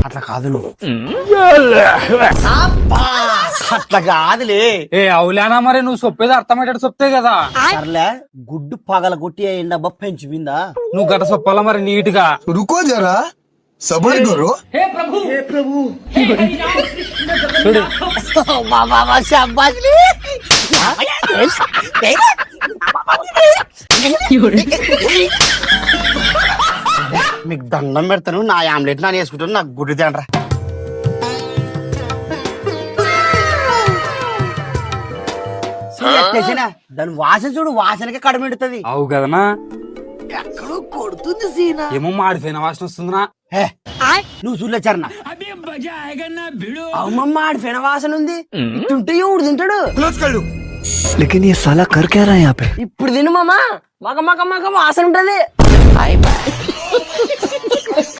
అట్లా కాదు నువ్వు అట్లా కాదులే. ఏ అవులేనా మరి నువ్వు చెప్పేది అర్థమయ్యేటట్టు చెప్తే కదా. సర్లే గుడ్డు పగల కొట్టి ఎండబ్బ పెంచిపోయిందా. నువ్వు గట్ట చెప్పాలా మరి నీట్ గా. रुको जरा सबर करो। చూడు మీకు దండం పెడతాను, నా ఆమ్లెట్ నాని వేసుకుంటాను, నాకు గుడ్డు తినరా. దాని వాసన చూడు, వాసనకే కడమెడుతుంది. అవు కదనా. ఎక్కడో కొడుతుంది సీనా. ఏమో మాడిపోయిన వాసన వస్తుందినా. నువ్వు చూడలేచారు అమ్మమ్మ ఆడి ఫెన వాసన ఉంది. ఇట్టుంటే ఎవడు తింటాడు? लेकिन ये साला कर क्या रहा है यहाँ पे? ఇప్పుడు తిను మామా, మగ మగ మగ వాసన ఉంటది.